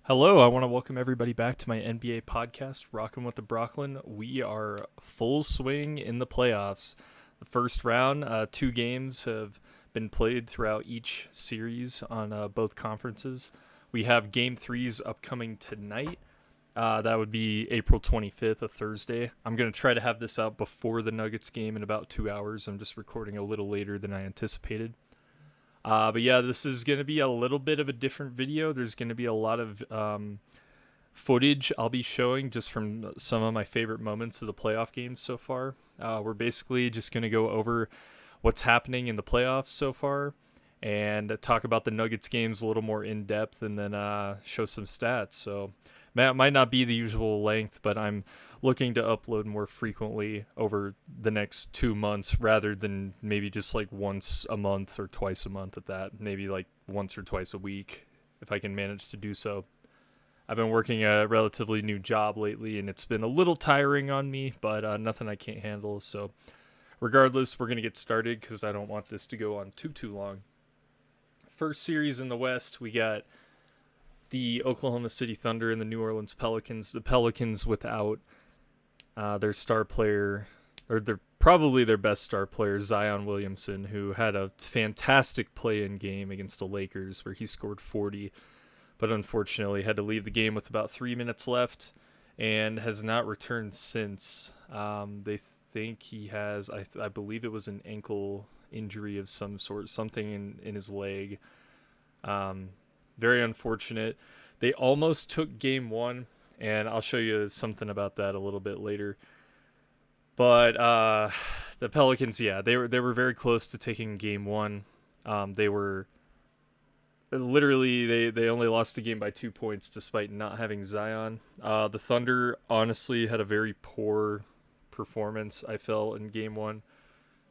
Hello, I want to welcome everybody back to my NBA podcast, Rockin with the Brocklin. We are full swing in the playoffs. The first round, two games have been played throughout each series on both conferences. We have game threes upcoming tonight. That would be April 25th, a Thursday. I'm going to try to have this out before the Nuggets game in about 2 hours. I'm just recording a little later than I anticipated. But yeah, this is going to be a little bit of a different video. There's going to be a lot of footage I'll be showing just from some of my favorite moments of the playoff games so far. We're basically just going to go over what's happening in the playoffs so far and talk about the Nuggets games a little more in depth and then show some stats. So it might not be the usual length, but I'm looking to upload more frequently over the next 2 months rather than maybe just like once a month or twice a month at that. Maybe like once or twice a week if I can manage to do so. I've been working a relatively new job lately and it's been a little tiring on me, but nothing I can't handle. So regardless, we're going to get started because I don't want this to go on too long. First series in the West, we got the Oklahoma City Thunder and the New Orleans Pelicans. The Pelicans without their star player, or probably their best star player, Zion Williamson, who had a fantastic play-in game against the Lakers where he scored 40, but unfortunately had to leave the game with about 3 minutes left and has not returned since. They think he has, I believe it was an ankle injury of some sort, something in his leg. Very unfortunate. They almost took game one, and I'll show you something about that a little bit later. But the Pelicans, yeah, they were very close to taking game one. They were literally they only lost the game by 2 points despite not having Zion. The Thunder honestly had a very poor performance, I felt, in game one.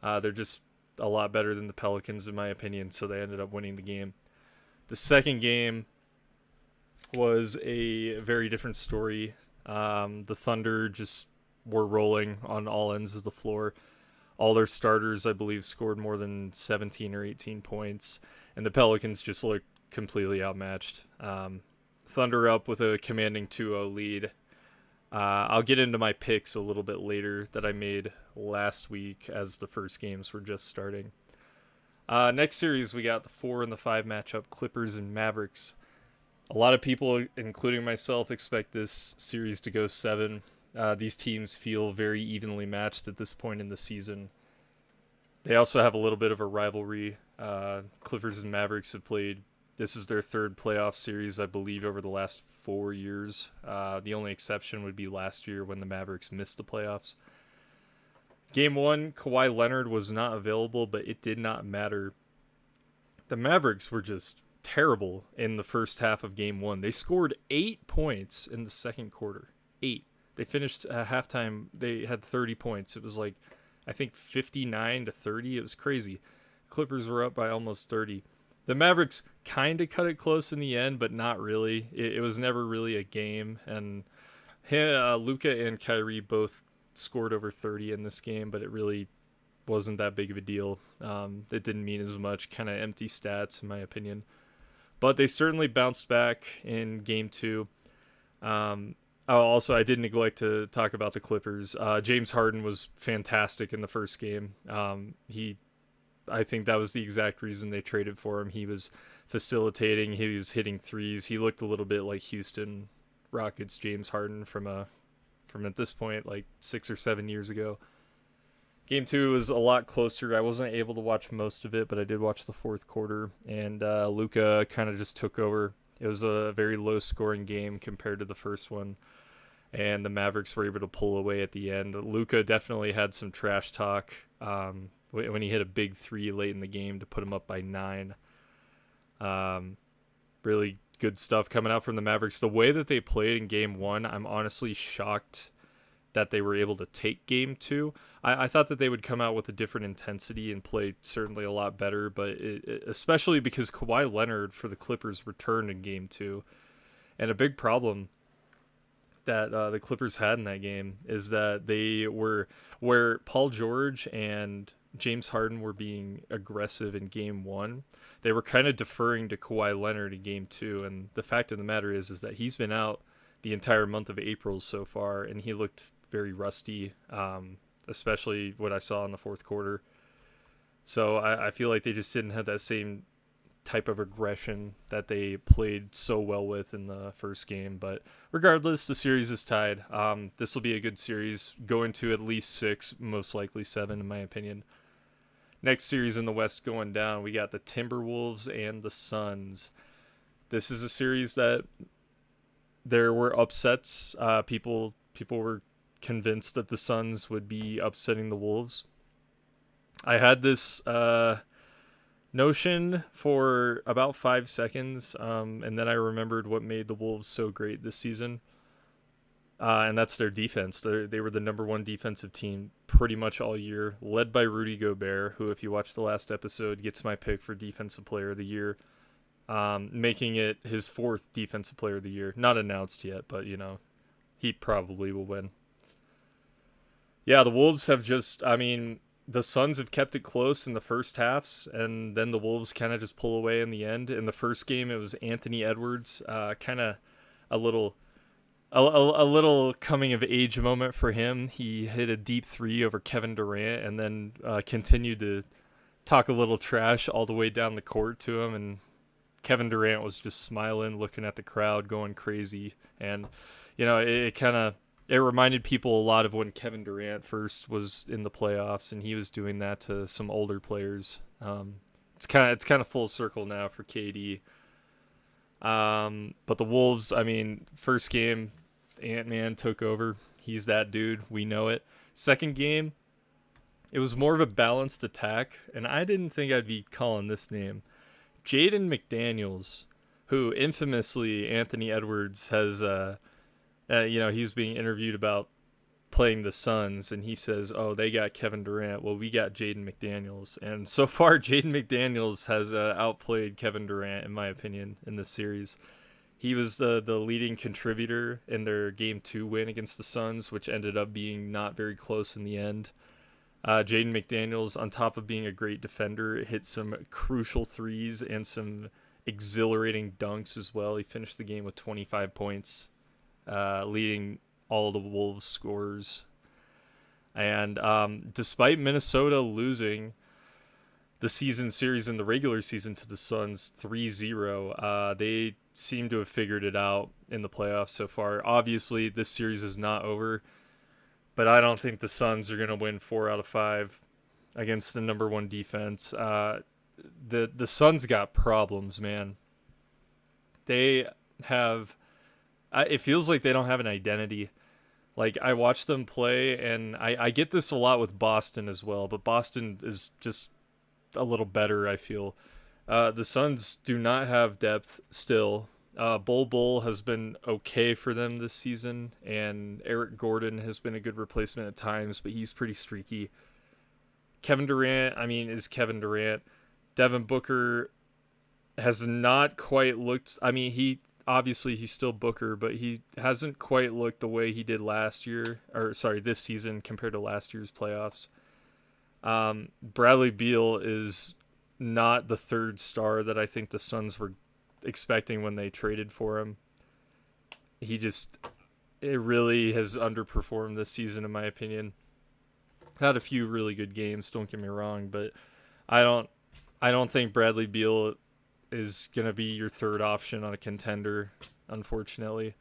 They're just a lot better than the Pelicans in my opinion, so they ended up winning the game. The second game was a very different story. The Thunder just were rolling on all ends of the floor. All their starters, I believe, scored more than 17 or 18 points, and the Pelicans just looked completely outmatched. Thunder up with a commanding 2-0 lead. I'll get into my picks a little bit later that I made last week as the first games were just starting. Next series, we got the 4 and the 5 matchup, Clippers and Mavericks. A lot of people, including myself, expect this series to go 7. These teams feel very evenly matched at this point in the season. They also have a little bit of a rivalry. Clippers and Mavericks have played. This is their third playoff series, I believe, over the last 4 years. The only exception would be last year when the Mavericks missed the playoffs. Game 1, Kawhi Leonard was not available, but it did not matter. The Mavericks were just terrible in the first half of Game 1. They scored 8 points in the second quarter. 8. They finished at halftime. They had 30 points. It was like, I think 59-30. It was crazy. Clippers were up by almost 30. The Mavericks kind of cut it close in the end, but not really. It was never really a game. And Luka and Kyrie both scored over 30 in this game, but it really wasn't that big of a deal. It didn't mean as much. Kind of empty stats, in my opinion. But they certainly bounced back in Game 2. Also, I did neglect to talk about the Clippers. James Harden was fantastic in the first game. I think that was the exact reason they traded for him. He was facilitating. He was hitting threes. He looked a little bit like Houston Rockets James Harden from at this point like 6 or 7 years ago. Game 2 was a lot closer. I wasn't able to watch most of it, but I did watch the fourth quarter, and Luka kind of just took over. It was a very low-scoring game compared to the first one, and the Mavericks were able to pull away at the end. Luka definitely had some trash talk when he hit a big 3 late in the game to put him up by 9. Really good stuff coming out from the Mavericks. The way that they played in Game 1, I'm honestly shocked that they were able to take Game 2. I thought that they would come out with a different intensity and play certainly a lot better, but especially because Kawhi Leonard for the Clippers returned in Game 2. And a big problem that the Clippers had in that game is that they were where Paul George and James Harden were being aggressive in game one, they were kind of deferring to Kawhi Leonard in game two. And the fact of the matter is that he's been out the entire month of April so far, and he looked very rusty, especially what I saw in the fourth quarter. So I feel like they just didn't have that same type of aggression that they played so well with in the first game. But regardless, the series is tied. This will be a good series, going to at least 6, most likely 7 in my opinion. Next series in the West going down, we got the Timberwolves and the Suns. This is a series that there were upsets. People were convinced that the Suns would be upsetting the Wolves. I had this notion for about 5 seconds, and then I remembered what made the Wolves so great this season, and that's their defense. They were the number one defensive team pretty much all year, led by Rudy Gobert, who, if you watch the last episode, gets my pick for Defensive Player of the Year, making it his 4th Defensive Player of the Year. Not announced yet, but, he probably will win. Yeah, the Wolves have just, the Suns have kept it close in the first halves, and then the Wolves kind of just pull away in the end. In the first game, it was Anthony Edwards, kind of a little coming of age moment for him. He hit a deep 3 over Kevin Durant, and then continued to talk a little trash all the way down the court to him. And Kevin Durant was just smiling, looking at the crowd, going crazy. And it reminded people a lot of when Kevin Durant first was in the playoffs, and he was doing that to some older players. It's kind of full circle now for KD. But the Wolves, first game, Ant-Man took over. He's that dude. We know it. Second game, it was more of a balanced attack, and I didn't think I'd be calling this name. Jaden McDaniels, who infamously Anthony Edwards has... he's being interviewed about playing the Suns, and he says, oh, they got Kevin Durant. Well, we got Jaden McDaniels. And so far, Jaden McDaniels has outplayed Kevin Durant, in my opinion, in this series. He was the leading contributor in their Game 2 win against the Suns, which ended up being not very close in the end. Jaden McDaniels, on top of being a great defender, hit some crucial threes and some exhilarating dunks as well. He finished the game with 25 points. Leading all the Wolves scorers. And despite Minnesota losing the season series in the regular season to the Suns 3-0, they seem to have figured it out in the playoffs so far. Obviously, this series is not over, but I don't think the Suns are going to win 4 out of 5 against the number one defense. The Suns got problems, man. They have... it feels like they don't have an identity. Like, I watch them play, and I get this a lot with Boston as well, but Boston is just a little better, I feel. The Suns do not have depth still. Bol has been okay for them this season, and Eric Gordon has been a good replacement at times, but he's pretty streaky. Kevin Durant, is Kevin Durant. Devin Booker has not quite looked... Obviously, he's still Booker, but he hasn't quite looked the way he did this season compared to last year's playoffs. Bradley Beal is not the third star that I think the Suns were expecting when they traded for him. It really has underperformed this season, in my opinion. Had a few really good games, don't get me wrong, but I don't think Bradley Beal is going to be your third option on a contender, unfortunately.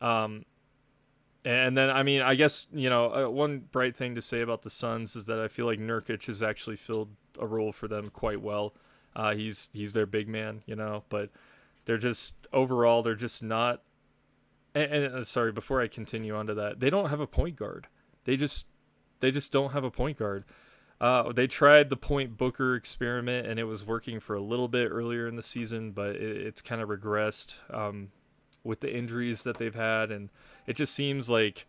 And then, I guess, one bright thing to say about the Suns is that I feel like Nurkic has actually filled a role for them quite well. He's their big man, but they're just not. And sorry, before I continue on to that, they don't have a point guard. They just don't have a point guard. They tried the point Booker experiment, and it was working for a little bit earlier in the season, but it's kind of regressed with the injuries that they've had, and it just seems like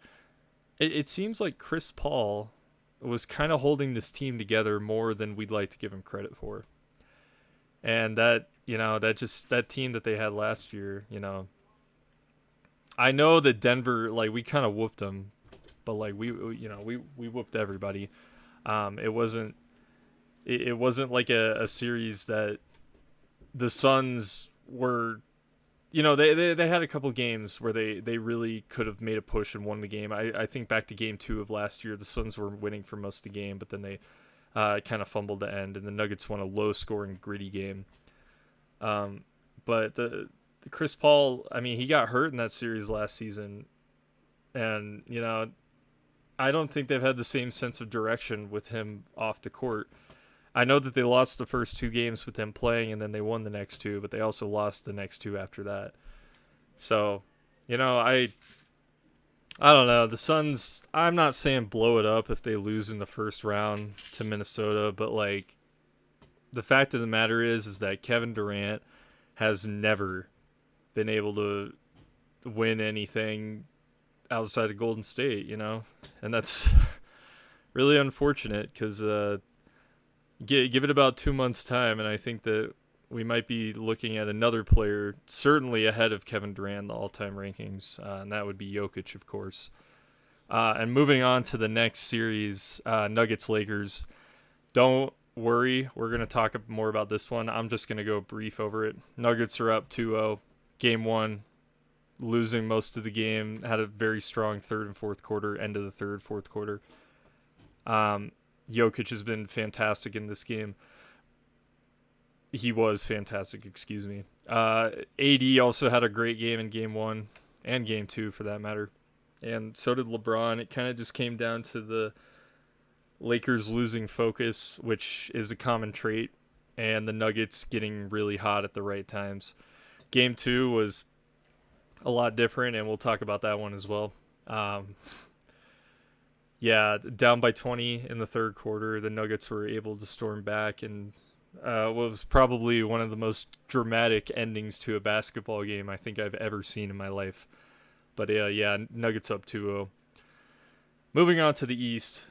it seems like Chris Paul was kind of holding this team together more than we'd like to give him credit for. And that team that they had last year, I know that Denver, we kind of whooped them, but we whooped everybody. It wasn't it wasn't like a series that the Suns were. They had a couple games where they really could have made a push and won the game. I think back to game 2 of last year, the Suns were winning for most of the game, but then they kind of fumbled the end, and the Nuggets won a low-scoring, gritty game. But the Chris Paul, I mean, he got hurt in that series last season, and I don't think they've had the same sense of direction with him off the court. I know that they lost the first 2 games with him playing, and then they won the next 2, but they also lost the next 2 after that. So, I don't know. The Suns, I'm not saying blow it up if they lose in the first round to Minnesota, but like the fact of the matter is that Kevin Durant has never been able to win anything outside of Golden State, and that's really unfortunate because give it about 2 months' time, and I think that we might be looking at another player certainly ahead of Kevin Durant in the all-time rankings, and that would be Jokic, of course. And moving on to the next series, Nuggets-Lakers. Don't worry, we're going to talk more about this one. I'm just going to go brief over it. Nuggets are up 2-0. Game 1, losing most of the game, had a very strong third and fourth quarter, end of the third, fourth quarter. Jokic has been fantastic in this game. He was fantastic, excuse me. AD also had a great game in game 1 and game 2 for that matter. And so did LeBron. It kind of just came down to the Lakers losing focus, which is a common trait, and the Nuggets getting really hot at the right times. Game 2 was a lot different, and we'll talk about that one as well. Down by 20 in the third quarter, the Nuggets were able to storm back, and was probably one of the most dramatic endings to a basketball game I think I've ever seen in my life. But Nuggets up 2-0. Moving on to the East.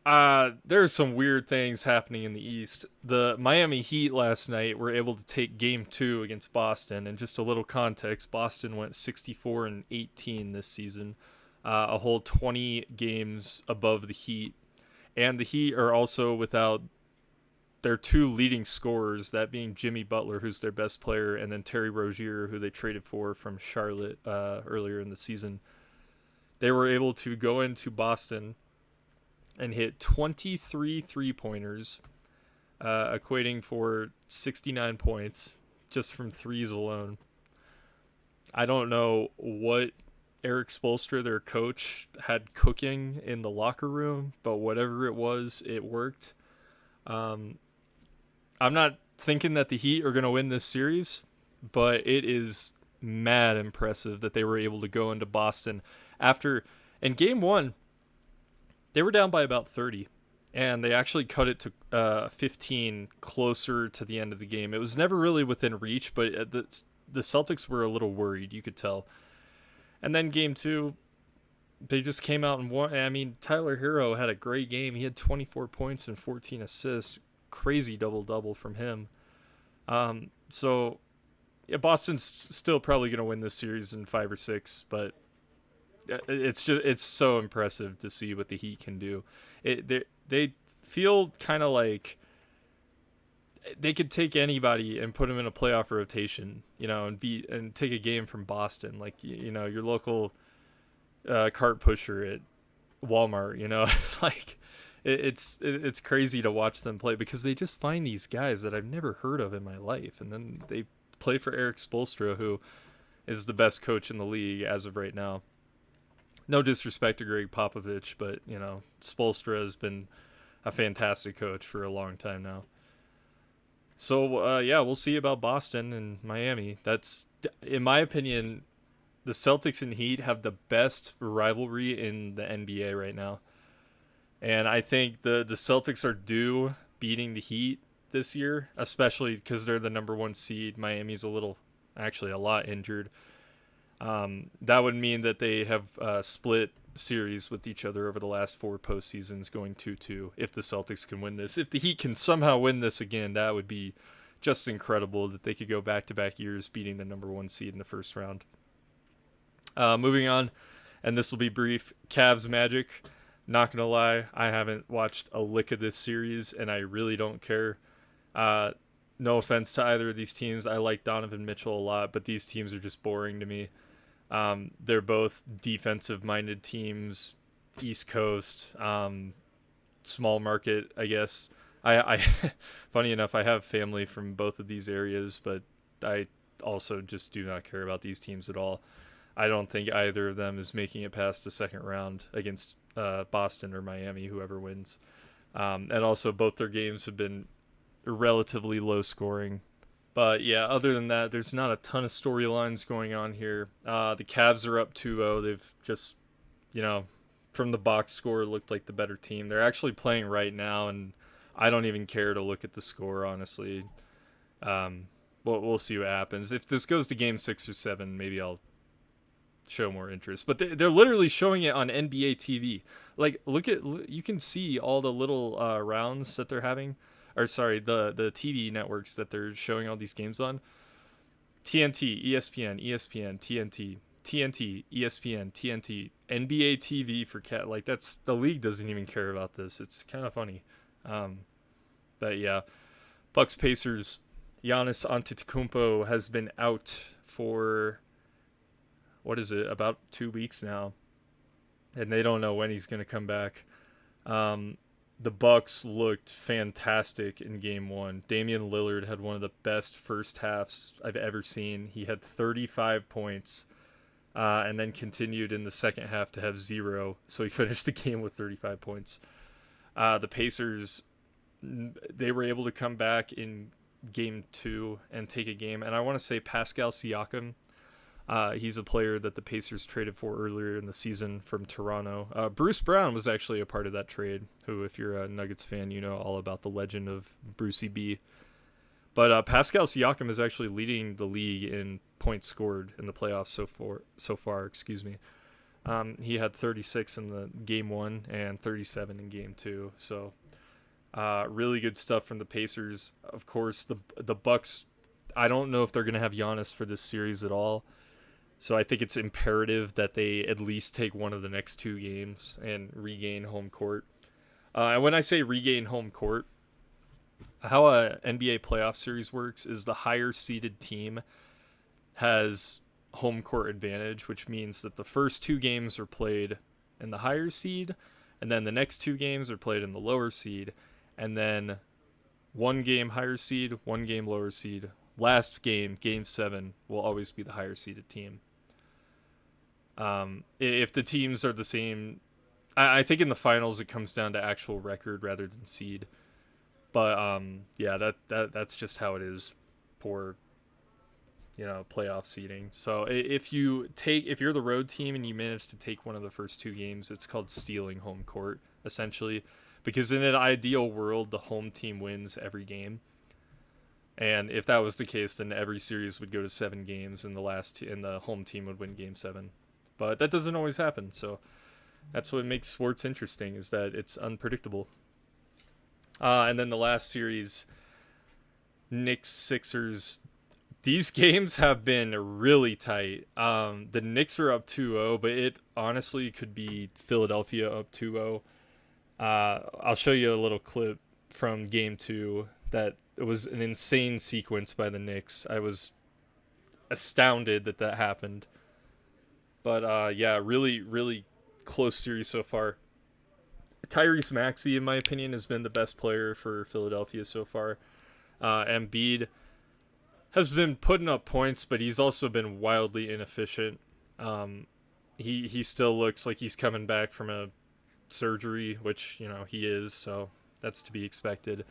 There's some weird things happening in the East. The Miami Heat last night were able to take game 2 against Boston, and just a little context, Boston went 64-18 this season. A whole 20 games above the Heat. And the Heat are also without their 2 leading scorers, that being Jimmy Butler, who's their best player, and then Terry Rozier, who they traded for from Charlotte earlier in the season. They were able to go into Boston and hit 23 three-pointers, equating for 69 points just from threes alone. I don't know what Eric Spoelstra, their coach, had cooking in the locker room, but whatever it was, it worked. I'm not thinking that the Heat are going to win this series, but it is mad impressive that they were able to go into Boston after, in game 1, they were down by about 30, and they actually cut it to 15 closer to the end of the game. It was never really within reach, but the Celtics were a little worried, you could tell. And then game 2, they just came out and won. I mean, Tyler Hero had a great game. He had 24 points and 14 assists. Crazy double-double from him. Boston's still probably going to win this series in 5 or 6, but it's so impressive to see what the Heat can do. They feel kind of like they could take anybody and put them in a playoff rotation, and take a game from Boston, like your local cart pusher at Walmart. Like it's crazy to watch them play because they just find these guys that I've never heard of in my life, and then they play for Eric Spoelstra, who is the best coach in the league as of right now. No disrespect to Greg Popovich, but Spoelstra has been a fantastic coach for a long time now. So, we'll see about Boston and Miami. That's, in my opinion, the Celtics and Heat have the best rivalry in the NBA right now. And I think the Celtics are due beating the Heat this year, especially because they're the number 1 seed. Miami's a lot injured. That would mean that they have split series with each other over the last 4 postseasons, going 2-2 if the Celtics can win this. If the Heat can somehow win this again, that would be just incredible that they could go back-to-back years beating the number 1 seed in the first round. Moving on, and this will be brief, Cavs Magic. Not gonna lie, I haven't watched a lick of this series, and I really don't care. Uh, no offense to either of these teams. I like Donovan Mitchell a lot, but these teams are just boring to me. They're both defensive-minded teams, East Coast, small market, I guess. I funny enough, I have family from both of these areas, but I also just do not care about these teams at all. I don't think either of them is making it past the second round against Boston or Miami, whoever wins. And also, both their games have been relatively low scoring. But yeah, other than that, there's not a ton of storylines going on here. The Cavs are up 2-0. They've just, you know, from the box score, looked like the better team. They're actually playing right now, and I don't even care to look at the score, honestly. We'll see what happens. If this goes to game 6 or 7, maybe I'll show more interest. But they're literally showing it on NBA TV. Like, you can see all the little rounds that they're having, or sorry, the TV networks that they're showing all these games on. TNT, ESPN, ESPN, TNT, TNT, ESPN, TNT, NBA TV for cat. Like, that's, the league doesn't even care about this. It's kind of funny. But yeah, Bucks Pacers. Giannis Antetokounmpo has been out for, what is it, about 2 weeks now, and they don't know when he's going to come back. The Bucks looked fantastic in Game 1. Damian Lillard had one of the best first halves I've ever seen. He had 35 points, and then continued in the second half to have 0. So he finished the game with 35 points. The Pacers, they were able to come back in Game 2 and take a game. And I want to say Pascal Siakam, he's a player that the Pacers traded for earlier in the season from Toronto. Bruce Brown was actually a part of that trade, who, if you're a Nuggets fan, you know all about the legend of Brucey B. But Pascal Siakam is actually leading the league in points scored in the playoffs so far. He had 36 in the Game 1 and 37 in Game 2. So really good stuff from the Pacers. Of course, the Bucks, I don't know if they're going to have Giannis for this series at all. So I think it's imperative that they at least take one of the next 2 games and regain home court. And when I say regain home court, how a NBA playoff series works is the higher seeded team has home court advantage, which means that the first 2 games are played in the higher seed, and then the next 2 games are played in the lower seed, and then 1 game higher seed, 1 game lower seed. Last game, Game 7, will always be the higher seeded team. If the teams are the same, I think in the finals it comes down to actual record rather than seed. But yeah, that's just how it is for, you know, playoff seeding. So if you're the road team and you manage to take one of the first 2 games, it's called stealing home court, essentially, because in an ideal world, the home team wins every game. And if that was the case, then every series would go to 7 games, and the home team would win Game 7. But that doesn't always happen, so that's what makes sports interesting, is that it's unpredictable. And then the last series, Knicks Sixers. These games have been really tight. The Knicks are up 2-0, but it honestly could be Philadelphia up 2-0. I'll show you a little clip from Game 2 that it was an insane sequence by the Knicks. I was astounded that happened. But yeah, really, really close series so far. Tyrese Maxey, in my opinion, has been the best player for Philadelphia so far. Embiid has been putting up points, but he's also been wildly inefficient. He still looks like he's coming back from a surgery, which, you know, he is, so that's to be expected.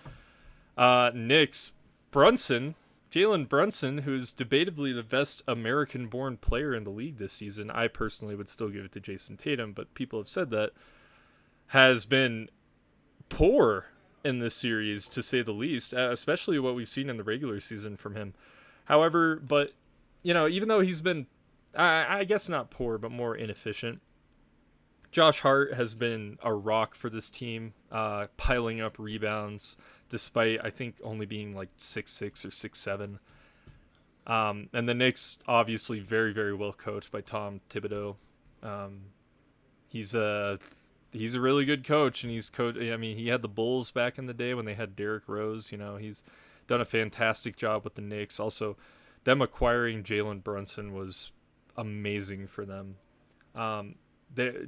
Knicks, Jalen Brunson, who's debatably the best American-born player in the league this season. I personally would still give it to Jason Tatum, but people have said that, has been poor in this series, to say the least, especially what we've seen in the regular season from him. However, but, you know, even though he's been, I guess not poor, but more inefficient, Josh Hart has been a rock for this team, piling up rebounds, despite, I think, only being like 6'6" or 6'7". And the Knicks, obviously very, very well coached by Tom Thibodeau. He's he's a really good coach, and I mean, he had the Bulls back in the day when they had Derrick Rose. He's done a fantastic job with the Knicks. Also, them acquiring Jalen Brunson was amazing for them.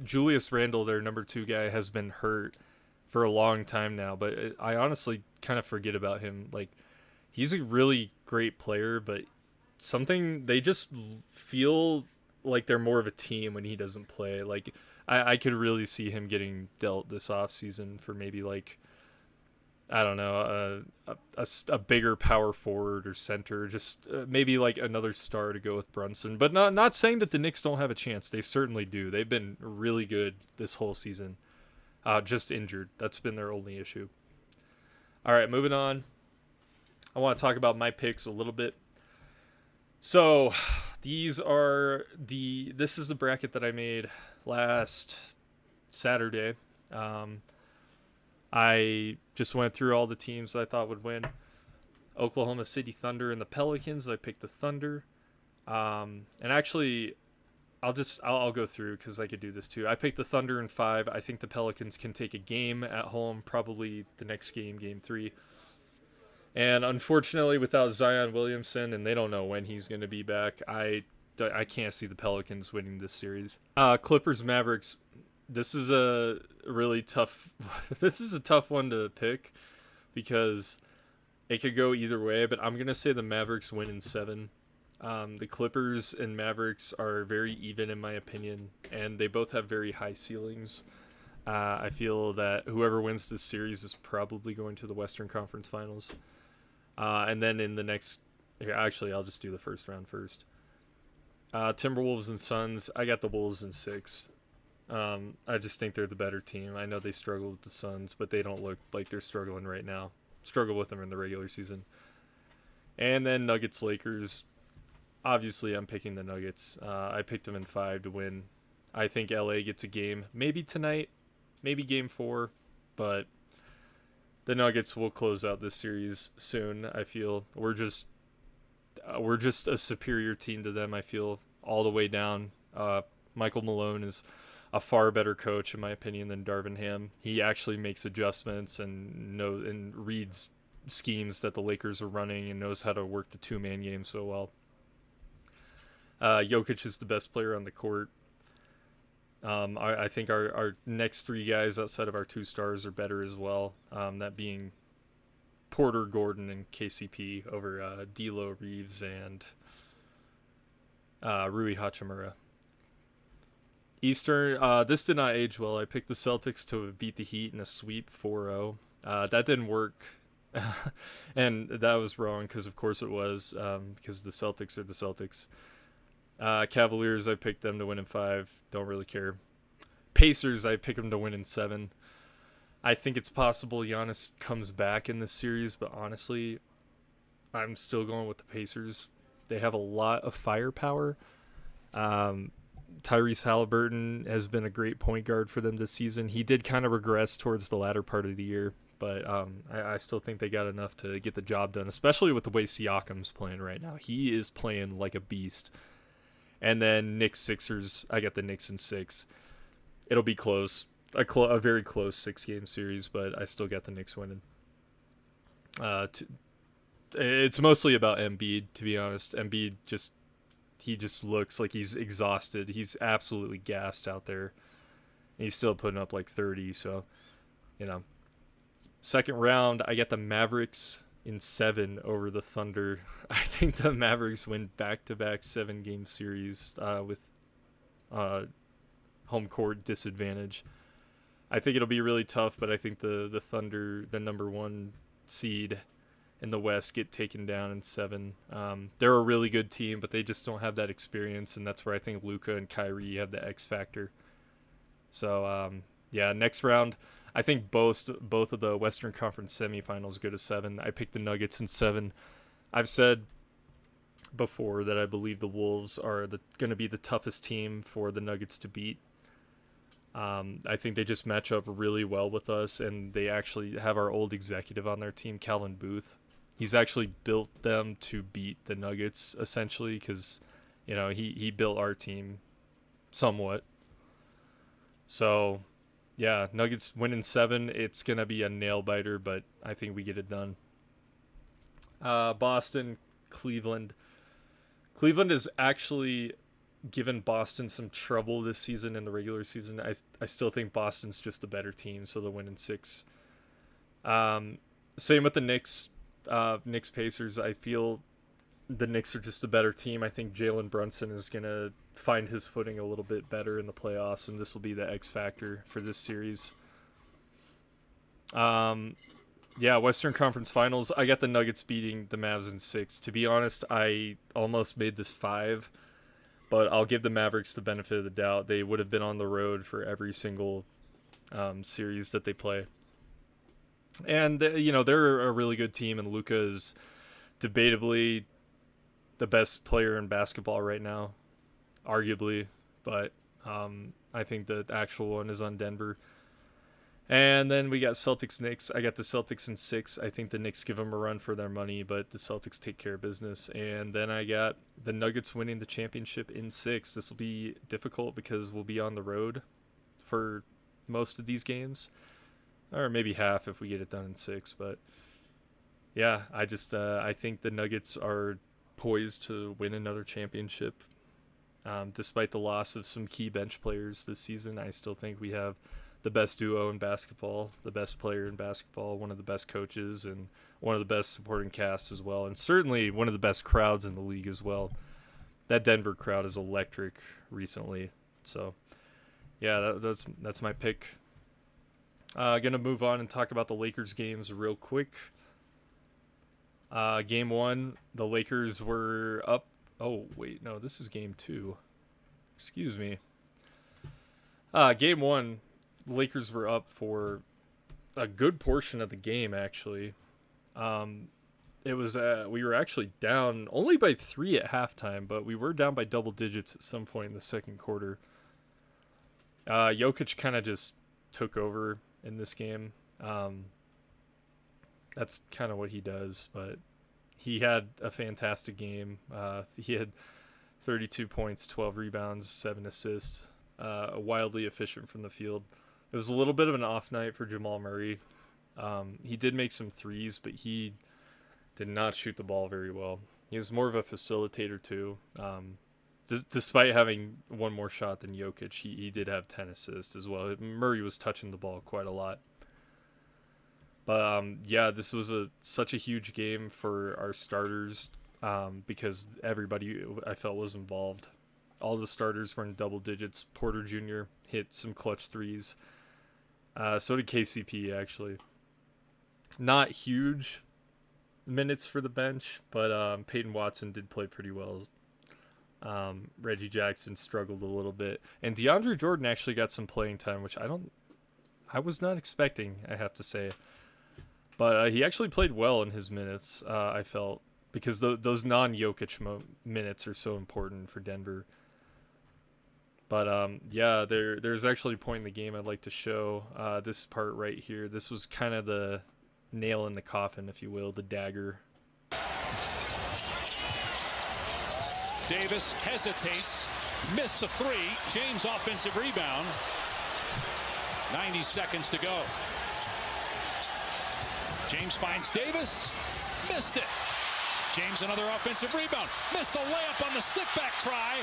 Julius Randle, their number 2 guy, has been hurt for a long time now, but I honestly kind of forget about him. Like, he's a really great player, but something they just feel like they're more of a team when he doesn't play. Like, I could really see him getting dealt this offseason for maybe, like, I don't know, a bigger power forward or center, just maybe like another star to go with Brunson. But not saying that the Knicks don't have a chance. They certainly do. They've been really good this whole season. Just injured. That's been their only issue. All right, moving on. I want to talk about my picks a little bit. So, this is the bracket that I made last Saturday. I just went through all the teams that I thought would win. Oklahoma City Thunder and the Pelicans. I picked the Thunder. And actually, I'll go through because I could do this too. I picked the Thunder in 5. I think the Pelicans can take a game at home, probably the next game, game 3. And unfortunately, without Zion Williamson, and they don't know when he's going to be back, I can't see the Pelicans winning this series. Clippers Mavericks. This is a really tough. This is a tough one to pick because it could go either way. But I'm gonna say the Mavericks win in 7. The Clippers and Mavericks are very even in my opinion, and they both have very high ceilings. I feel that whoever wins this series is probably going to the Western Conference Finals. And then in the next, actually, I'll just do the first round first. Timberwolves and Suns. I got the Wolves in 6. I just think they're the better team. I know they struggle with the Suns, but they don't look like they're struggling right now. Struggle with them in the regular season. And then Nuggets Lakers. Obviously, I'm picking the Nuggets. I picked them in 5 to win. I think LA gets a game, maybe tonight, maybe game 4, but the Nuggets will close out this series soon. I feel we're just a superior team to them. I feel all the way down. Michael Malone is a far better coach, in my opinion, than Darvin Ham. He actually makes adjustments and reads schemes that the Lakers are running and knows how to work the 2-man game so well. Jokic is the best player on the court. I think our next 3 guys outside of our 2 stars are better as well. That being Porter, Gordon, and KCP over D'Lo, Reeves, and Rui Hachimura. Eastern, this did not age well. I picked the Celtics to beat the Heat in a sweep 4-0. That didn't work. And that was wrong because, of course, it was because the Celtics are the Celtics. Cavaliers, I picked them to win in 5. Don't really care. Pacers, I picked them to win in 7. I think it's possible Giannis comes back in this series, but honestly, I'm still going with the Pacers. They have a lot of firepower. Tyrese Halliburton has been a great point guard for them this season. He did kind of regress towards the latter part of the year, but I still think they got enough to get the job done, especially with the way Siakam's playing right now. He is playing like a beast. And then Knicks Sixers, I got the Knicks in 6. It'll be close, a very close 6-game series, but I still got the Knicks winning. It's mostly about Embiid, to be honest. Embiid he just looks like he's exhausted. He's absolutely gassed out there. And he's still putting up like 30, so, Second round, I got the Mavericks in 7 over the Thunder. I think the Mavericks win back-to-back 7-game series with home court disadvantage. I think it'll be really tough, but I think the Thunder, the number 1 seed in the West, get taken down in 7. They're a really good team, but they just don't have that experience, and that's where I think Luka and Kyrie have the X factor. So, next round, I think both of the Western Conference semifinals go to 7. I picked the Nuggets in 7. I've said before that I believe the Wolves are going to be the toughest team for the Nuggets to beat. I think they just match up really well with us, and they actually have our old executive on their team, Calvin Booth. He's actually built them to beat the Nuggets, essentially, because, he built our team somewhat. So, yeah, Nuggets winning 7. It's going to be a nail biter, but I think we get it done. Boston, Cleveland. Cleveland has actually given Boston some trouble this season in the regular season. I still think Boston's just a better team, so they'll win in 6. Same with the Knicks. Knicks Pacers. I feel the Knicks are just a better team. I think Jalen Brunson is going to find his footing a little bit better in the playoffs, and this will be the X factor for this series. Yeah, Western Conference Finals. I got the Nuggets beating the Mavs in 6. To be honest, I almost made this 5, but I'll give the Mavericks the benefit of the doubt. They would have been on the road for every single series that they play. And, they're a really good team, and Luka is debatably the best player in basketball right now, arguably. But I think the actual one is on Denver. And then we got Celtics-Knicks. I got the Celtics in 6. I think the Knicks give them a run for their money, but the Celtics take care of business. And then I got the Nuggets winning the championship in 6. This will be difficult because we'll be on the road for most of these games. Or maybe half if we get it done in 6. But yeah, I think the Nuggets are poised to win another championship. Despite the loss of some key bench players this season, I still think we have the best duo in basketball, the best player in basketball, one of the best coaches, and one of the best supporting casts as well, and certainly one of the best crowds in the league as well. That Denver crowd is electric recently. So, yeah, that's my pick. Gonna move on and talk about the Lakers games real quick. Game 1, the Lakers were up. Oh, wait, no, this is game 2. Excuse me. Game 1, the Lakers were up for a good portion of the game, actually. It was we were actually down only by 3 at halftime, but we were down by double digits at some point in the second quarter. Jokic kind of just took over in this game. That's kind of what he does, but he had a fantastic game. He had 32 points, 12 rebounds, 7 assists, wildly efficient from the field. It was a little bit of an off night for Jamal Murray. He did make some threes, but he did not shoot the ball very well. He was more of a facilitator too. Despite having one more shot than Jokic, he did have 10 assists as well. Murray was touching the ball quite a lot. But yeah, this was such a huge game for our starters because everybody I felt was involved. All the starters were in double digits. Porter Jr. hit some clutch threes. So did KCP, actually. Not huge minutes for the bench, but Peyton Watson did play pretty well. Reggie Jackson struggled a little bit. And DeAndre Jordan actually got some playing time, which I was not expecting, I have to say. But he actually played well in his minutes, I felt, because those non-Jokic minutes are so important for Denver. But yeah, there's actually a point in the game I'd like to show. This part right here. This was kind of the nail in the coffin, if you will, the dagger. Davis hesitates, missed the 3. James offensive rebound. 90 seconds to go. James finds Davis, missed it. James another offensive rebound, missed the layup on the stick back try.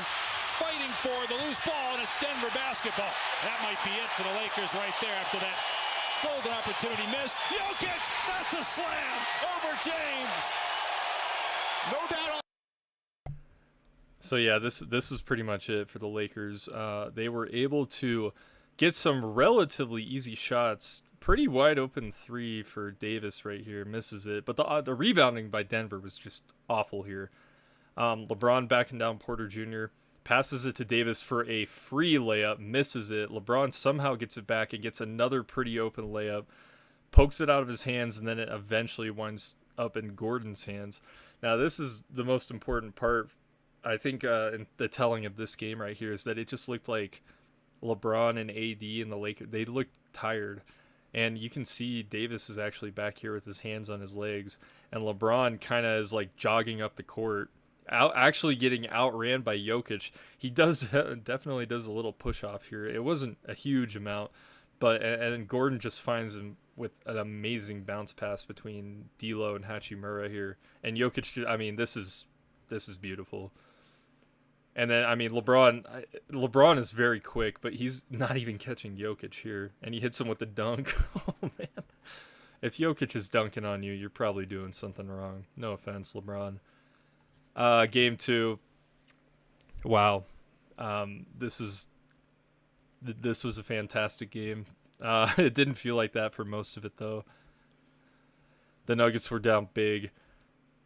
Fighting for the loose ball, and it's Denver basketball. That might be it for the Lakers right there after that golden opportunity missed. Jokic, that's a slam over James. No doubt. So yeah, this was pretty much it for the Lakers. They were able to get some relatively easy shots. Pretty wide open 3 for Davis right here, misses it. But the rebounding by Denver was just awful here. LeBron backing down Porter Jr., passes it to Davis for a free layup, misses it. LeBron somehow gets it back and gets another pretty open layup, pokes it out of his hands, and then it eventually winds up in Gordon's hands. Now, this is the most important part, I think, in the telling of this game right here, is that it just looked like LeBron and AD and the Lakers, they looked tired. And you can see Davis is actually back here with his hands on his legs, and LeBron kind of is like jogging up the court, actually getting outran by Jokic. He definitely does a little push off here. It wasn't a huge amount, But and Gordon just finds him with an amazing bounce pass between D'Lo and Hachimura here, and Jokic. I mean, this is beautiful. And then I mean, LeBron is very quick, but he's not even catching Jokic here, and he hits him with the dunk. Oh man, if Jokic is dunking on you, you're probably doing something wrong. No offense, LeBron. Game two. Wow, this was a fantastic game. It didn't feel like that for most of it, though. The Nuggets were down big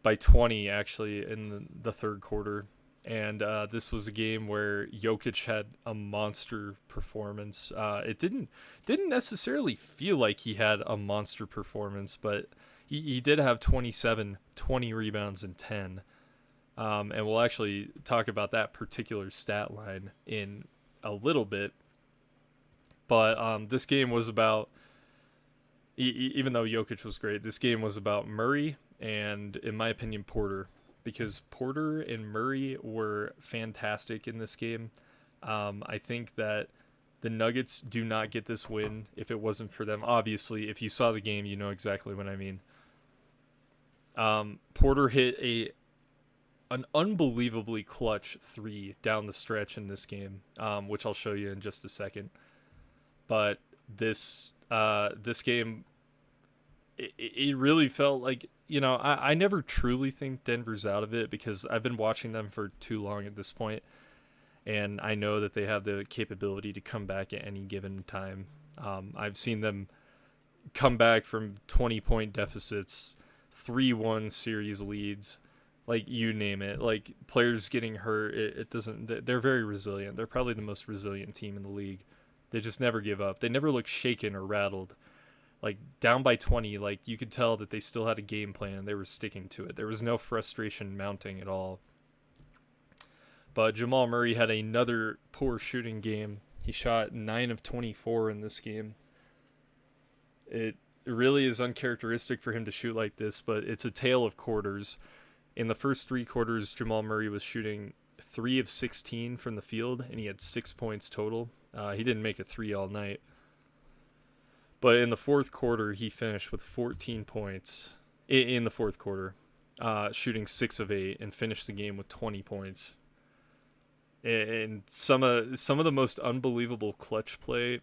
by 20, actually, in the third quarter. And this was a game where Jokic had a monster performance. It didn't necessarily feel like he had a monster performance, but he did have 27, 20 rebounds, and 10. And we'll actually talk about that particular stat line in a little bit. But this game was about, even though Jokic was great, this game was about Murray and, in my opinion, Porter. Because Porter and Murray were fantastic in this game. I think that the Nuggets do not get this win if it wasn't for them. Obviously, if you saw the game, you know exactly what I mean. Porter hit an unbelievably clutch 3 down the stretch in this game, which I'll show you in just a second. But this game, it really felt like, you know, I never truly think Denver's out of it because I've been watching them for too long at this point, and I know that they have the capability to come back at any given time. I've seen them come back from 20-point deficits, 3-1 series leads, like you name it. Like players getting hurt, it doesn't. They're very resilient. They're probably the most resilient team in the league. They just never give up. They never look shaken or rattled. Like down by 20, like you could tell that they still had a game plan. They were sticking to it. There was no frustration mounting at all. But Jamal Murray had another poor shooting game. He shot 9 of 24 in this game. It really is uncharacteristic for him to shoot like this, but it's a tale of quarters. In the first 3 quarters, Jamal Murray was shooting 3 of 16 from the field, and he had 6 points total. He didn't make a 3 all night. But in the fourth quarter, he finished with 14 points in the fourth quarter, shooting 6 of 8, and finished the game with 20 points. And some of the most unbelievable clutch play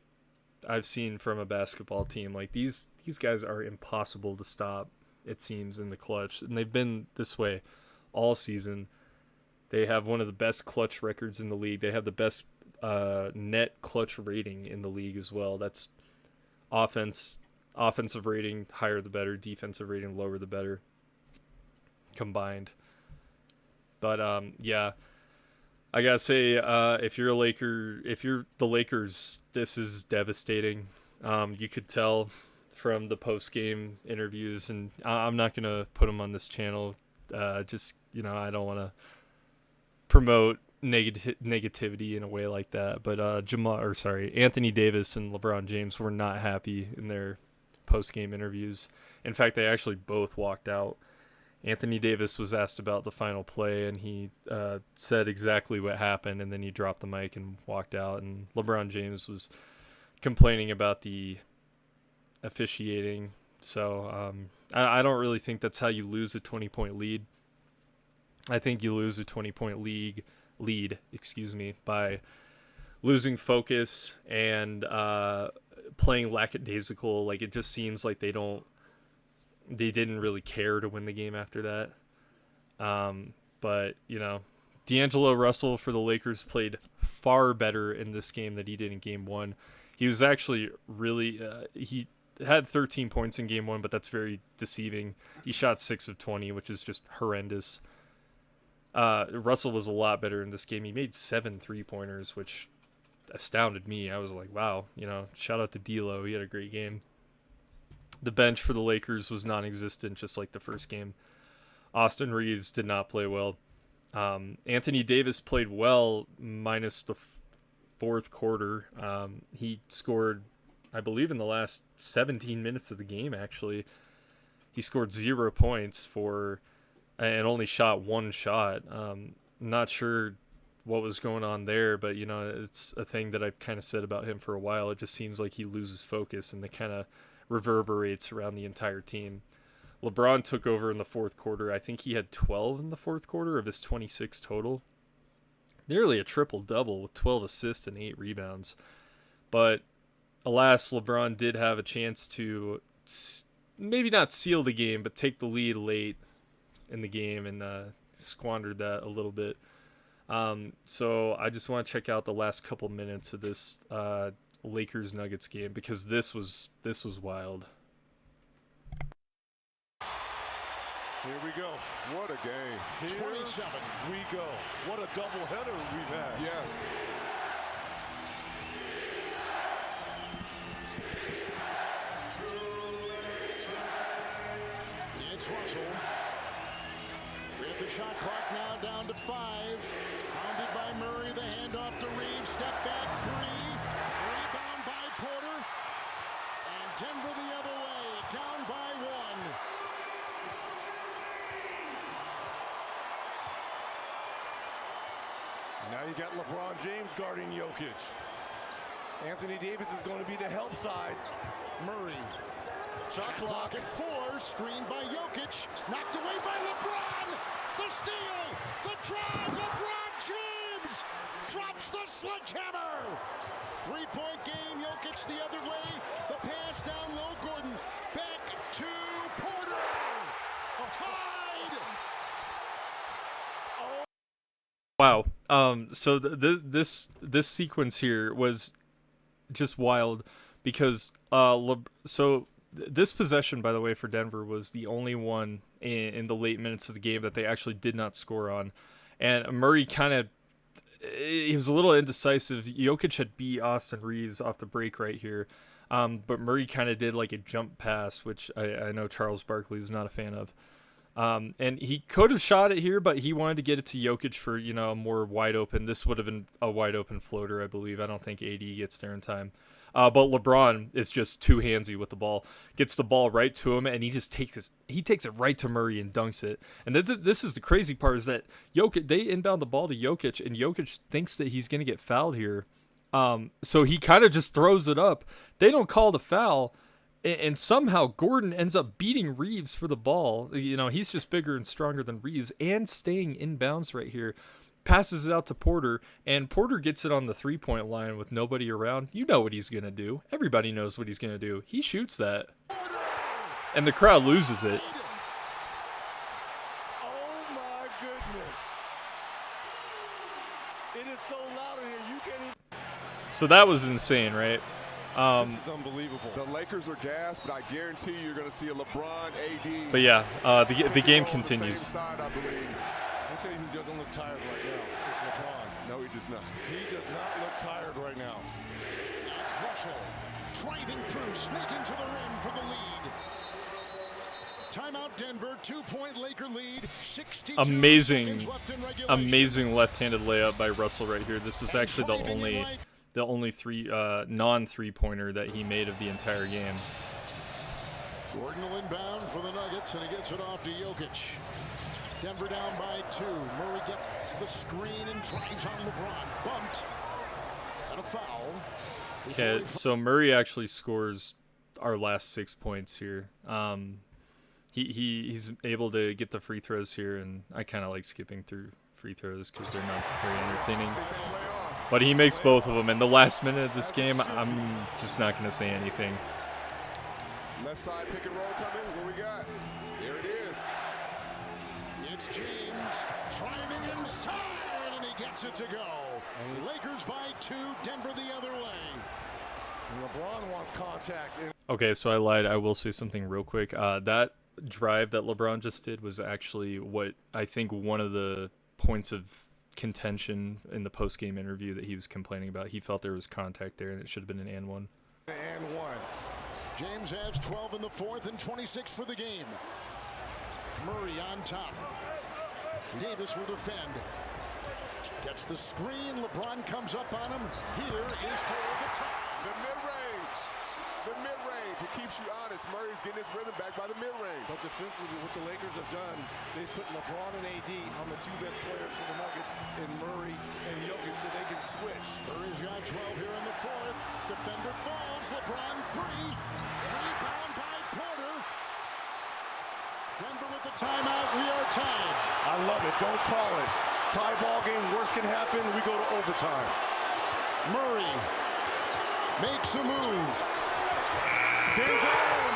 I've seen from a basketball team. Like these guys are impossible to stop, it seems, in the clutch, and they've been this way all season. They have one of the best clutch records in the league. They have the best net clutch rating in the league as well. That's offensive rating, higher the better, defensive rating, lower the better combined. But yeah, I gotta say, if you're the Lakers, this is devastating. You could tell from the post-game interviews, and I'm not gonna put them on this channel. Just, you know, I don't want to promote negativity in a way like that, but Anthony Davis and LeBron James were not happy in their post-game interviews. In fact, they actually both walked out. Anthony Davis was asked about the final play, and he said exactly what happened, and then he dropped the mic and walked out. And LeBron James was complaining about the officiating. So I don't really think that's how you lose a 20-point lead. I think you lose a 20-point lead, by losing focus and playing lackadaisical. Like it just seems like they didn't really care to win the game after that. But you know, D'Angelo Russell for the Lakers played far better in this game than he did in game 1. He was actually really he had 13 points in game 1, but that's very deceiving. He shot 6 of 20, which is just horrendous. Russell was a lot better in this game. He made 7 3-pointers, which astounded me. I was like, wow, you know, shout out to D'Lo. He had a great game. The bench for the Lakers was non-existent, just like the first game. Austin Reeves did not play well. Anthony Davis played well, minus the fourth quarter. He scored, I believe, in the last 17 minutes of the game, actually. He scored 0 points and only shot 1 shot. Not sure what was going on there, but it's a thing that I've kind of said about him for a while. It just seems like he loses focus, and it kind of reverberates around the entire team. LeBron took over in the fourth quarter. I think he had 12 in the fourth quarter of his 26 total. Nearly a triple-double with 12 assists and 8 rebounds. But alas, LeBron did have a chance to maybe not seal the game, but take the lead late in the game, and squandered that a little bit. So I just want to check out the last couple minutes of this Lakers-Nuggets game, because this was wild. Here we go. What a game. Here 27. we go. What a doubleheader we've had. Yes. It's Russell. With the shot clock now down to 5. Pounded by Murray. The handoff to Reeves. Step back 3. Rebound by Porter. And Denver the other way. Down by 1. Now you got LeBron James guarding Jokic. Anthony Davis is going to be the help side. Murray. Shot clock at 4. Screened by Jokic. Knocked away by LeBron. The steal. The drive. LeBron James drops the sledgehammer. 3-point game. Jokic the other way. The pass down low. Gordon back to Porter. Tied. Wow. So this sequence here was just wild, because this possession, by the way, for Denver was the only one in the late minutes of the game that they actually did not score on. And Murray he was a little indecisive. Jokic had beat Austin Reeves off the break right here. But Murray kind of did like a jump pass, which I know Charles Barkley is not a fan of. And he could have shot it here, but he wanted to get it to Jokic for, a more wide open. This would have been a wide open floater, I believe. I don't think AD gets there in time. But LeBron is just too handsy with the ball. Gets the ball right to him, and he just takes it right to Murray and dunks it. And this is the crazy part, is that Jokic, they inbound the ball to Jokic, and Jokic thinks that he's going to get fouled here. So he kind of just throws it up. They don't call the foul. And somehow Gordon ends up beating Reeves for the ball. He's just bigger and stronger than Reeves, and staying inbounds right here. Passes it out to Porter, and Porter gets it on the 3-point line with nobody around. You know what he's going to do. Everybody knows what he's going to do. He shoots that. And the crowd loses it. Oh my goodness. It is so loud in here. You can't even... So that was insane, right? This is unbelievable. The Lakers are gassed, but I guarantee you're going to see a LeBron, AD. But yeah, the game continues. Side, I believe. I'll tell you who doesn't look tired right now. It's LeBron. No, he does not. He does not look tired right now. It's Russell driving through, sneaking to the rim for the lead. Timeout Denver, 2-point Laker lead. 62 Amazing left in left-handed layup by Russell right here. This was actually the only non-3-pointer that he made of the entire game. Gordon will inbound for the Nuggets, and he gets it off to Jokic. Denver down by 2. Murray gets the screen and drives on LeBron. Bumped. And a foul. Okay, so Murray actually scores our last 6 points here. He's able to get the free throws here, and I kind of like skipping through free throws because they're not very entertaining. But he makes both of them. In the last minute of this game, I'm just not going to say anything. Left side pick and roll coming. What we got? There it is. It's James driving inside, and he gets it to go. And Lakers by 2, Denver the other way. LeBron wants contact. Okay, so I lied. I will say something real quick. That drive that LeBron just did was actually what I think one of the points of contention in the post-game interview that he was complaining about. He felt there was contact there, and it should have been an and one. And one. James has 12 in the fourth and 26 for the game. Murray on top. Davis will defend. Gets the screen. LeBron comes up on him. Here is for the tie. The mid-range. The mid-range. It keeps you honest. Murray's getting his rhythm back by the mid-range. But defensively, what the Lakers have done, they've put LeBron and AD on the two best players for the Nuggets in Murray and Jokic so they can switch. Murray's got 12 here in the fourth. Defender falls. LeBron free. Rebound by Porter. Denver with the timeout. We are tied. I love it. Don't call it. Tie ball game. Worst can happen. We go to overtime. Murray makes a move. Game's on.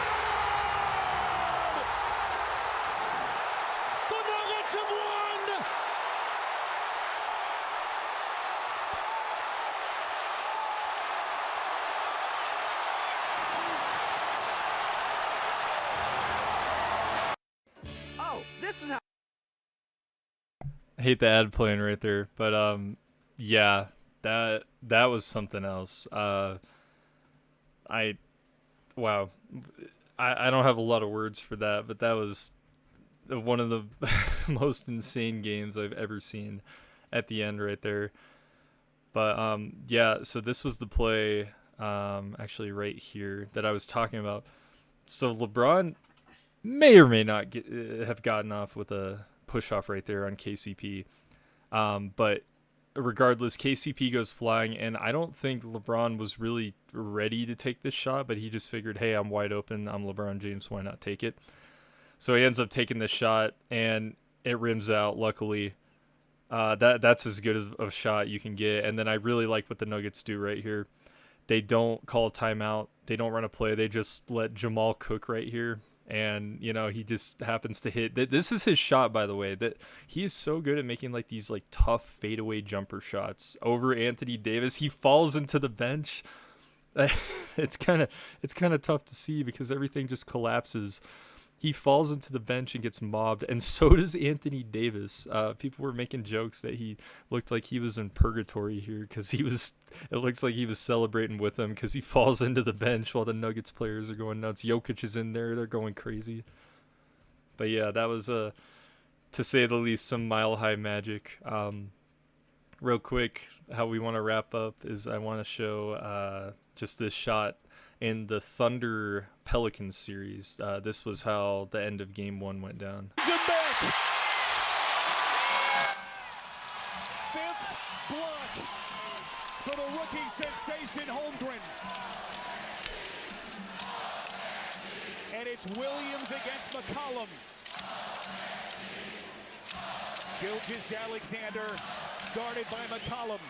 The Nuggets have won. Oh, this is how. I hate the ad playing right there, but yeah, that was something else. Wow, I don't have a lot of words for that, but that was one of the most insane games I've ever seen at the end right there. But yeah, so this was the play actually right here that I was talking about. So LeBron may or may not have gotten off with a push off right there on KCP. But regardless, KCP goes flying, and I don't think LeBron was really ready to take this shot, but he just figured, hey, I'm wide open. I'm LeBron James. Why not take it? So he ends up taking this shot, and it rims out, luckily. That's as good as a shot you can get. And then I really like what the Nuggets do right here. They don't call a timeout. They don't run a play. They just let Jamal cook right here. And, you know, he just happens to hit. This is his shot, by the way. That he is so good at making like these like tough fadeaway jumper shots over Anthony Davis. He falls into the bench. It's kind of tough to see because everything just collapses. He falls into the bench and gets mobbed, and so does Anthony Davis. People were making jokes that he looked like he was in purgatory here because it looks like he was celebrating with them because he falls into the bench while the Nuggets players are going nuts. Jokic is in there. They're going crazy. But yeah, that was, to say the least, some mile-high magic. Real quick, how we want to wrap up is I want to show just this shot in the Thunder Pelicans series. This was how the end of game 1 went down. Fifth block for the rookie sensation Holmgren. And it's Williams against McCollum. Gilgeous-Alexander guarded by McCollum.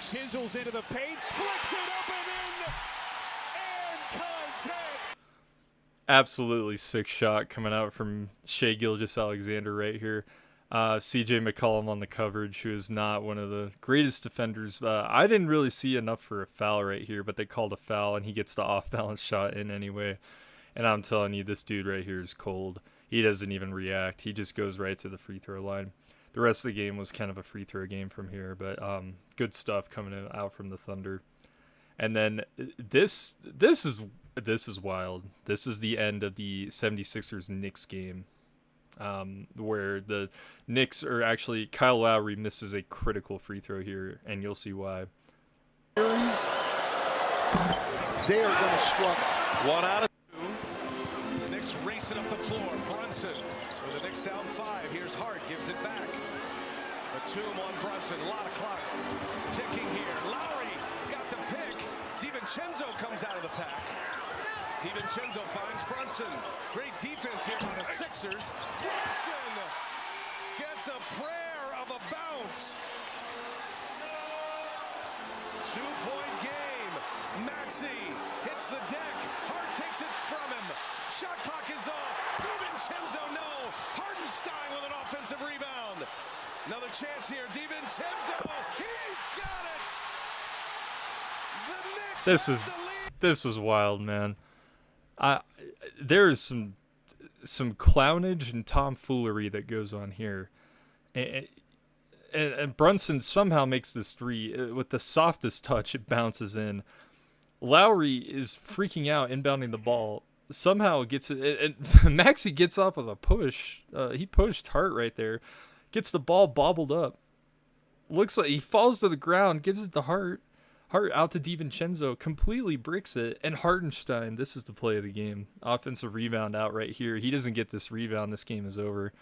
Chisels into the paint, flicks it up and in. Contact. Absolutely sick shot coming out from Shai Gilgeous-Alexander right here. CJ McCollum on the coverage, who is not one of the greatest defenders. I didn't really see enough for a foul right here, but they called a foul, and he gets the off-balance shot in anyway. And I'm telling you, this dude right here is cold. He doesn't even react. He just goes right to the free throw line. The rest of the game was kind of a free throw game from here, but good stuff coming out from the Thunder. And then this is wild. This is the end of the 76ers Knicks game, where the Knicks are actually, Kyle Lowry misses a critical free throw here, and you'll see why. They are going to struggle. 1 out of 2. The Knicks racing up the floor. Brunson with the Knicks down 5. Here's Hart, gives it back. Batum on Brunson. A lot of clock ticking here. Lowry got the pick. DiVincenzo comes out of the pack. DiVincenzo finds Brunson. Great defense here by the Sixers. Brunson gets a prayer of a bounce. 2-point game. Maxey hits the deck. Hart takes it from him. Shot clock is off. DiVincenzo, no. Hardenstein with an offensive rebound. Another chance here. DiVincenzo. He's got it. The Knicks This is wild, man. There's some clownage and tomfoolery that goes on here, and Brunson somehow makes this three with the softest touch. It bounces in. Lowry is freaking out, inbounding the ball. Somehow gets it, and Maxey gets off with a push. He pushed Hart right there, gets the ball bobbled up. Looks like he falls to the ground, gives it to Hart. Hart out to DiVincenzo, completely bricks it, and Hartenstein, this is the play of the game. Offensive rebound out right here. He doesn't get this rebound, this game is over.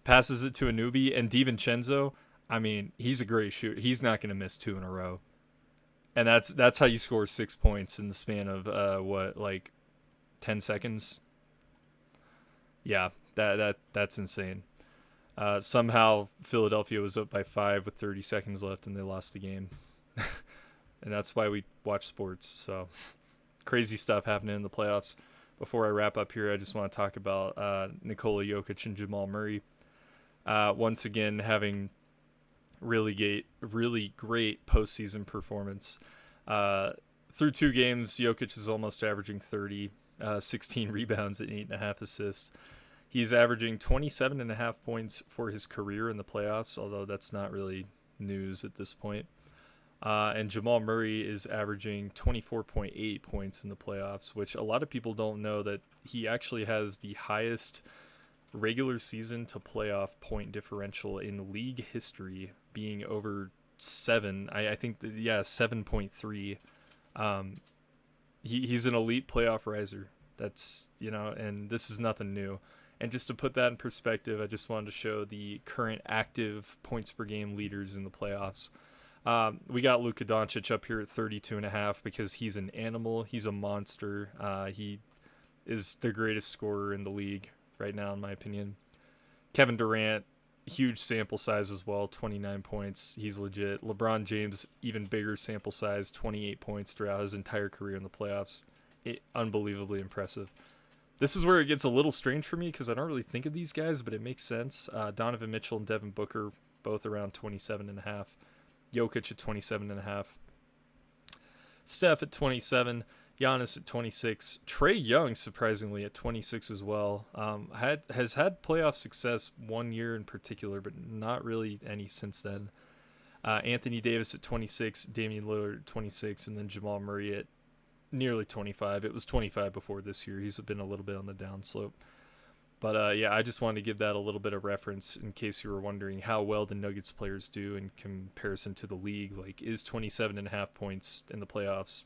Passes it to a newbie, and DiVincenzo, I mean, he's a great shooter. He's not going to miss 2 in a row. And that's how you score 6 points in the span of, 10 seconds? Yeah, that's insane. Somehow Philadelphia was up by 5 with 30 seconds left, and they lost the game. And that's why we watch sports. So crazy stuff happening in the playoffs. Before I wrap up here, I just want to talk about Nikola Jokic and Jamal Murray. Once again, having really great postseason performance. Through 2 games, Jokic is almost averaging 30, 16 rebounds and 8.5 assists. He's averaging 27.5 points for his career in the playoffs, although that's not really news at this point. And Jamal Murray is averaging 24.8 points in the playoffs, which a lot of people don't know that he actually has the highest regular season to playoff point differential in league history, being over 7. I think, 7.3. He's an elite playoff riser. That's, and this is nothing new. And just to put that in perspective, I just wanted to show the current active points per game leaders in the playoffs. We got Luka Doncic up here at 32.5 because he's an animal. He's a monster. He is the greatest scorer in the league right now, in my opinion. Kevin Durant, huge sample size as well, 29 points. He's legit. LeBron James, even bigger sample size, 28 points throughout his entire career in the playoffs. Unbelievably impressive. This is where it gets a little strange for me because I don't really think of these guys, but it makes sense. Donovan Mitchell and Devin Booker, both around 27.5. Jokic at 27.5. Steph at 27. Giannis at 26. Trae Young, surprisingly, at 26 as well. Has had playoff success 1 year in particular, but not really any since then. Anthony Davis at 26. Damian Lillard at 26. And then Jamal Murray at nearly 25. It was 25 before this year. He's been a little bit on the downslope. But I just wanted to give that a little bit of reference in case you were wondering how well the Nuggets players do in comparison to the league. Like, is 27.5 points in the playoffs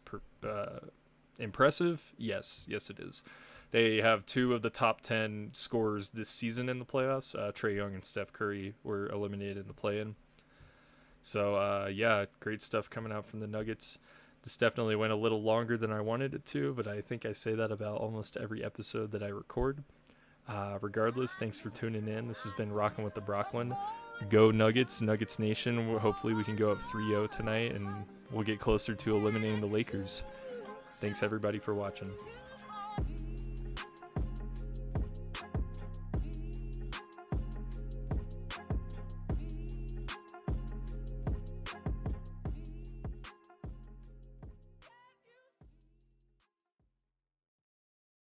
impressive? Yes, it is. They have 2 of the top 10 scorers this season in the playoffs. Trae Young and Steph Curry were eliminated in the play-in. So, great stuff coming out from the Nuggets. This definitely went a little longer than I wanted it to, but I think I say that about almost every episode that I record. Regardless, thanks for tuning in. This has been Rockin' with the Brocklin. Go Nuggets, Nuggets Nation. Hopefully we can go up 3-0 tonight, and we'll get closer to eliminating the Lakers. Thanks, everybody, for watching.